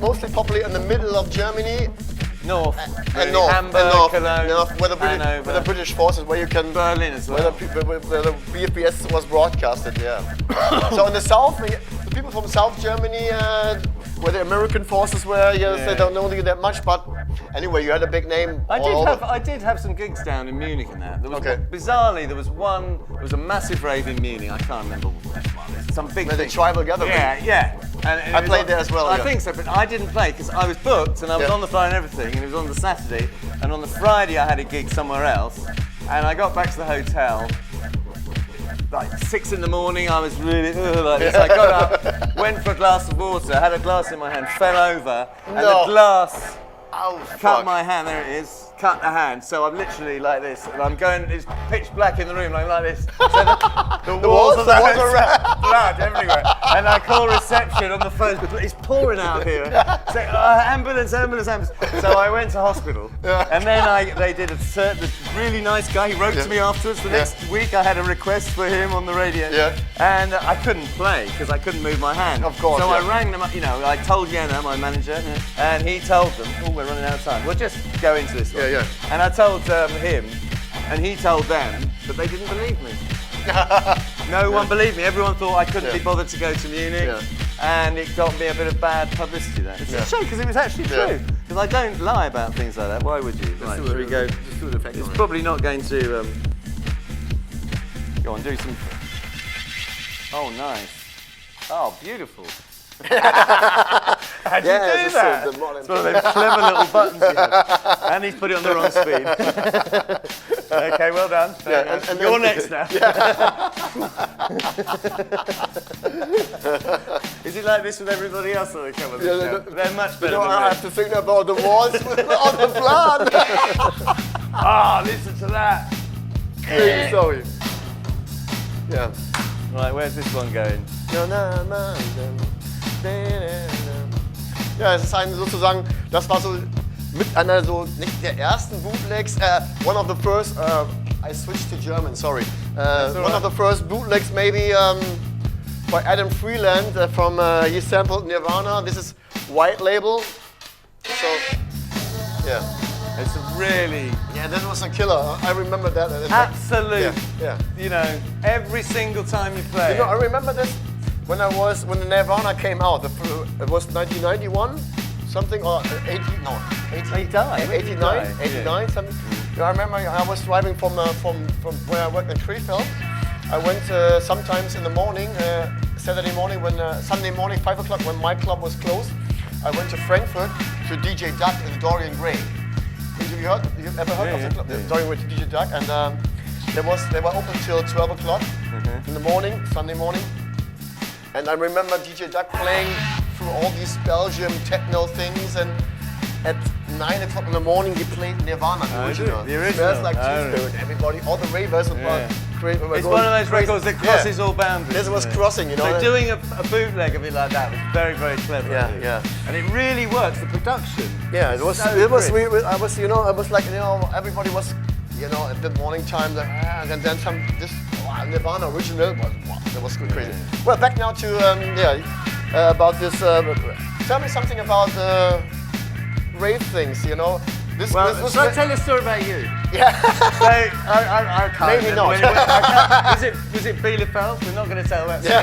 mostly popular in the middle of Germany. North, And really. north, Hamburg, Cologne, where the Hanover. British forces, where you can Berlin as well. where the BFBS was broadcasted. Yeah. So in the south, the people from South Germany, where the American forces were, yes, they don't know that much. But anyway, you had a big name. I did have some gigs down in Munich and that. There was bizarrely, there was a massive rave in Munich. I can't remember what it was. Some big thing. Tribal gathering. Yeah. And I played there as well. I think so, but I didn't play because I was booked and I was on the flight and everything, and it was on the Saturday, and on the Friday I had a gig somewhere else, and I got back to the hotel like 6 in the morning. I was really like this. I got up, went for a glass of water, had a glass in my hand, fell over, and the glass cut my hand. There it is. Cut the hand, so I'm literally like this, and I'm going. It's pitch black in the room, like this. So the walls of the house, blood everywhere, and I call reception on the phone. It's pouring out here. Say, ambulance. So I went to hospital, and then they did the really nice guy. He wrote to me afterwards. The next week, I had a request for him on the radio, and I couldn't play because I couldn't move my hand. Of course. So I rang them up. I told Jenna, my manager, and he told them, "Oh, we're running out of time. We'll just go into this one." And I told him, and he told them, but they didn't believe me. No one believed me. Everyone thought I couldn't be bothered to go to Munich, and it got me a bit of bad publicity there. It's a shame because it was actually true. Because I don't lie about things like that. Why would you? Right, should we go? It's probably not going to. Go on, do some. Oh, nice. Oh, beautiful. How'd you do that? It's one of those clever little buttons you have. And he's put it on the wrong speed. Okay, well done. And you're next now. Is it like this with everybody else that they come on the show? They're much better than me. I have to think about the walls on the plan. Listen to that. Sorry. Yeah. Right, where's this one going? Ja, es ist sozusagen, das war so mit einer so, nicht der ersten Bootlegs, one of the first, I switched to German, sorry. One of the first bootlegs maybe by Adam Freeland from, he sampled Nirvana. This is White Label. So, yeah. It's really... Yeah, that was a killer. I remember that. Absolute. Yeah. You know, every single time you play. You know, I remember this when the Nirvana came out. It was 1991, something, or 80, no, 80, He died. 89, something. Yeah, I remember I was driving from where I worked in Krefeld. I went sometimes in the morning, Sunday morning, 5 o'clock when my club was closed. I went to Frankfurt to DJ Duck in the Dorian Gray. Have you ever heard of the club? Dorian Gray to DJ Duck, and they were open till 12 o'clock in the morning, Sunday morning. And I remember DJ Duck playing through all these Belgium techno things, and at 9 o'clock in the morning he played Nirvana, the original. Smells Like Teen Spirit. Everybody, all the ravers were crazy. It's one of those records that crosses all boundaries. This was crossing, you know. So doing a bootleg of it like that was very, very clever. Yeah. And it really works. The production. Yeah, it was. So I was like, you know, everybody was, you know, at the morning time, and then this Nirvana original that was crazy. Well, back now to about this. Tell me something about rave things. You know, Shall I tell you a story about you? Yeah. So I can't. Maybe not. Was it Bielefeld? We're not going to tell that story.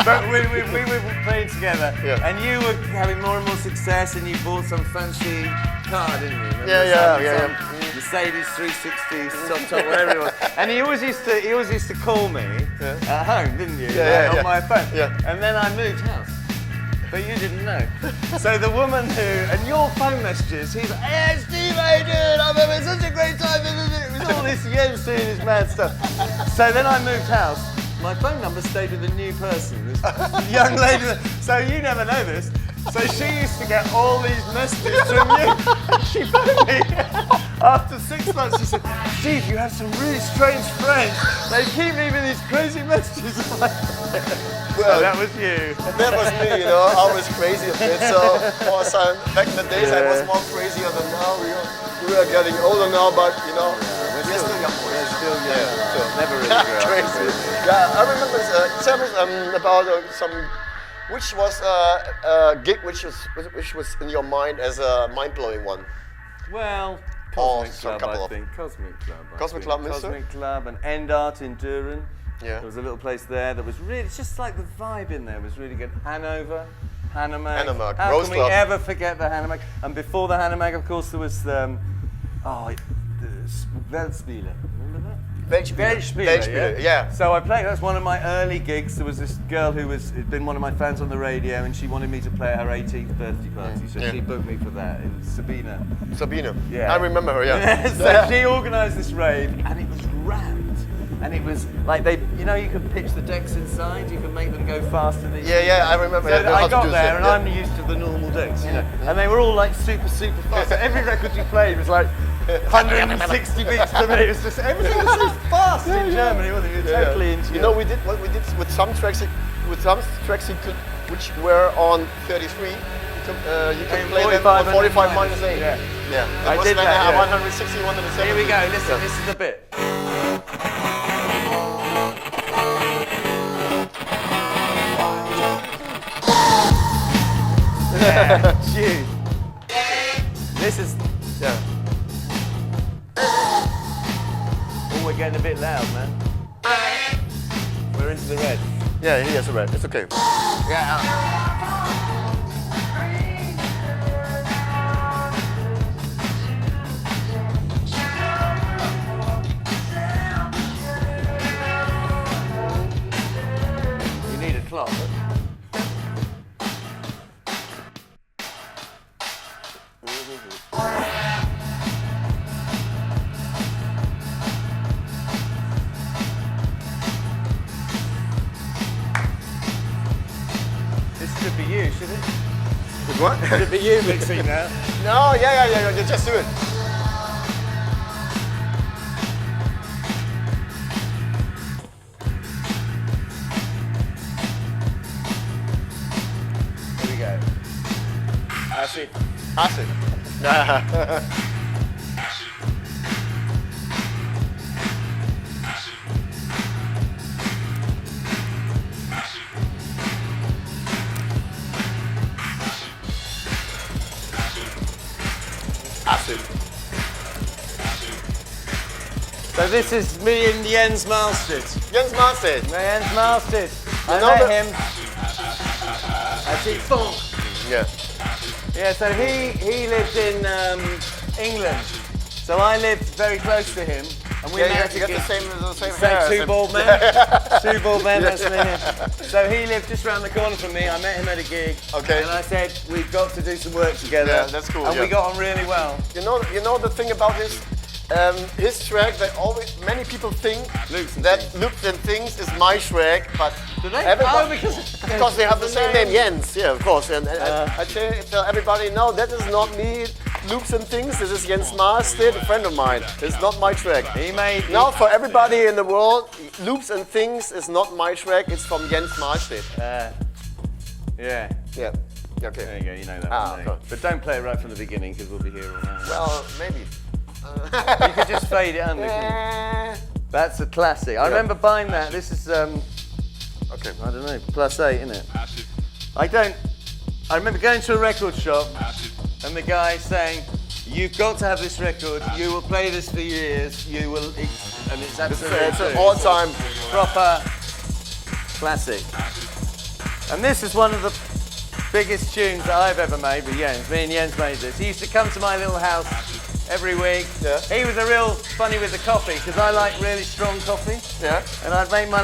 But we were playing together, and you were having more and more success, and you bought some fancy car, didn't you? Remember? Yeah. Mercedes 360, soft top, whatever it was. And he always used to call me at home, didn't you? On my phone. Yeah. And then I moved house. But you didn't know. So the woman and your phone messages, he's like, "Hey Steve, how you doing? I'm having such a great time." It was all this Jens doing his mad stuff. So then I moved house. My phone number stayed with a new person, this young lady. So you never know this. So she used to get all these messages from you. She phoned me after 6 months. She said, "Steve, you have some really strange friends. They keep leaving these crazy messages." Well, that was you. That was me, you know. I was crazy a bit. So back in the days, I was more crazier than now. We are getting older now, but you know, we're still young. Never really crazy. Yeah, I remember. Tell me about some Which was a gig which was in your mind as a mind-blowing one? Well, Or Cosmic some Club, couple I of- think. Cosmic Club. I Cosmic think. Club, mister? Cosmic Club and End Art in Düren. Yeah. There was a little place there that was really, it's just like the vibe in there was really good. Hanover, Hanomag. Hanomag, How Rose can Club. we ever forget the Hanomag? And before the Hanomag, of course, there was the Weltspiele. Remember that? Weltspiele, yeah. So I played, that's one of my early gigs. There was this girl who had been one of my fans on the radio and she wanted me to play at her 18th birthday party. So she booked me for that. It was Sabina. Sabina. Yeah. I remember her, yeah. So she organised this rave and it was rammed. And it was like you can pitch the decks inside, you can make them go faster than Yeah, I remember. So how I to got do there it, and yeah. I'm used to the normal decks, you know. And they were all like super fast. So every record you played was like 160 beats per minute. It was just, everything was so fast in Germany, wasn't it? You were totally into You know, we did what we did with some tracks. Which were on 33. You can play them on 45 minus 8. Yeah. Yeah. I did like that, yeah. 160, 170. Here we go, listen, this is the bit. Yeah, Jeez. This is, Yeah. oh, we're getting a bit loud, man. We're into the red. Yeah, he has a red. It's okay. Yeah. You need a clock. This should be you, should it? What? Should be you mixing now. No, yeah. You just do it. Here we go. Acid. Acid. Acid. So this is me and Jens Lissat. Jens Lissat. Jens Lissat. I know met him. I see funk. Yeah. Yeah, so he lived in England. So I lived very close to him. And we met you got the same Same hair. two bald men. Two bald men, that's me. So he lived just around the corner from me. I met him at a gig. Okay. And I said, we've got to do some work together. Yeah, that's cool, And yeah. we got on really well. You know the thing about his track, many people think Loops and that Things. Loops and Things is my track, but Do they? everybody, Because they have the same name, name. Jens. Yeah, of course. And I tell everybody, no, that is not me. Loops and Things. This is Jens Lissat, a friend of mine. It's not my track. He made Now, for everybody in the world, Loops and Things is not my track. It's from Jens Lissat. yeah. Yeah. Okay. There you go, you know that Ah, one. okay. But don't play it right from the beginning because we'll be here all night. Well, maybe. You could just fade it under. That's a classic. I remember buying that. This is, Okay. I don't know, +8, isn't it? I remember going to a record shop and the guy saying, you've got to have this record, you will play this for years, you will, and it's absolutely It's an true. all-time. Proper classic. And this is one of the biggest tunes that I've ever made with Jens. Me and Jens made this. He used to come to my little house every week. Yeah. He was a real funny with the coffee because I like really strong coffee. Yeah. And I'd make my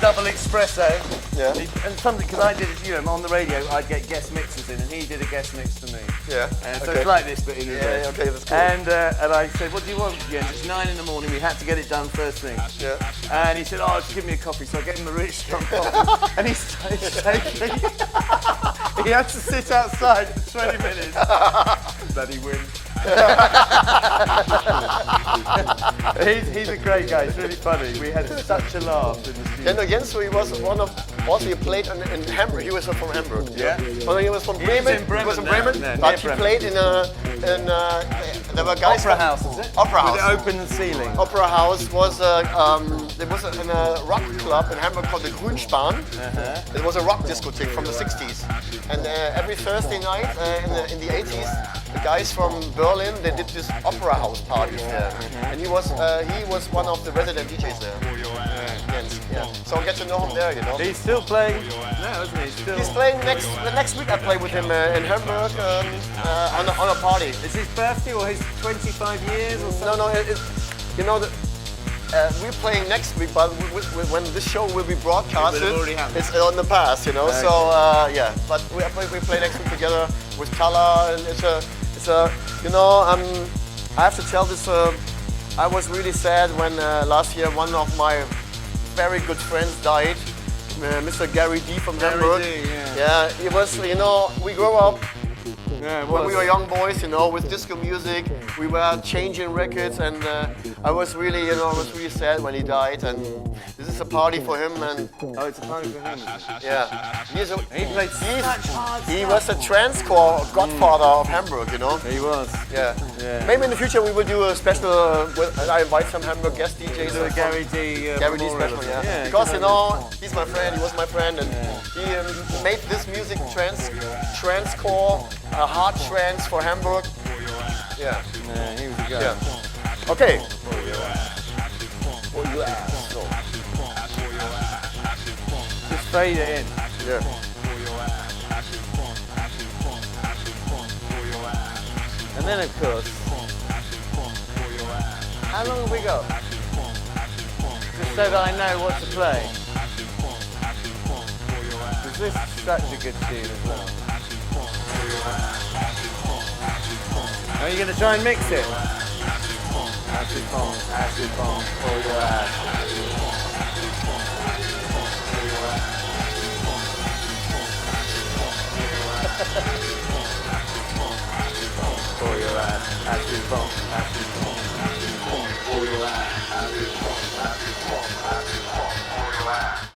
double espresso. Yeah. And something, because I did, on the radio, I'd get guest mixers in, and he did a guest mix for me. Yeah. And so Okay. it's like this, but in reverse. Yeah, okay, that's cool. And I said, what do you want? Yeah, it's 9 in the morning. We had to get it done first thing. Yeah. And he said, oh, just give me a coffee. So I gave him a really strong coffee. And he started shaking. He had to sit outside for 20 minutes. Bloody win. He's a great guy. It's really funny. We had such a laugh in the studio. Yeah, no, Jens, he was one of, also he played in Hamburg. He was from Hamburg. Yeah. Well, he was from He lives Bremen. in Bremen He was from now. Bremen, No, but near he Bremen. played There were guys Opera from house, is it? Opera With house. the open ceiling. Opera House was in a rock club in Hamburg called the Grünspan. It was a rock discotheque from the 60s. And every Thursday night in the 80s, the guys from Berlin, they did this Opera House parties there. And he was one of the resident DJs there. Jens, yeah. So get to know him there, you know. He's still playing now, isn't he? He's playing next week. I play with him in Hamburg on a party. Is his birthday or his 25 years or something? No, you know, we're playing next week, but when this show will be broadcasted, it's in the past, you know. Okay. So yeah, but we play next week together with Tala, and it's a you know, I have to tell this. I was really sad when last year one of my very good friends died, Mr. Gary D from Hamburg. Yeah, he was, you know, we grew up. Yeah, when we were young boys, you know, with disco music, we were changing records, and I was really sad when he died. And this is a party for him. And oh, it's a party for him. Yeah, he was a transcore godfather of Hamburg, you know. He was. Yeah. Maybe in the future we will do a special. I invite some Hamburg guest DJs. Do a Gary D. Gary D special, yeah. Because you know, he's my friend. He was my friend, and he made this music transcore. A hard trance for Hamburg. Yeah. Yeah, he was a guy. Yeah. Okay. Just fade it in. Yeah. And then of course, how long have we got? Just so that I know what to play. Because this is such a good tune as well. Are you going to try and mix it? Acid bomb, for your ass. For your ass, acid bomb,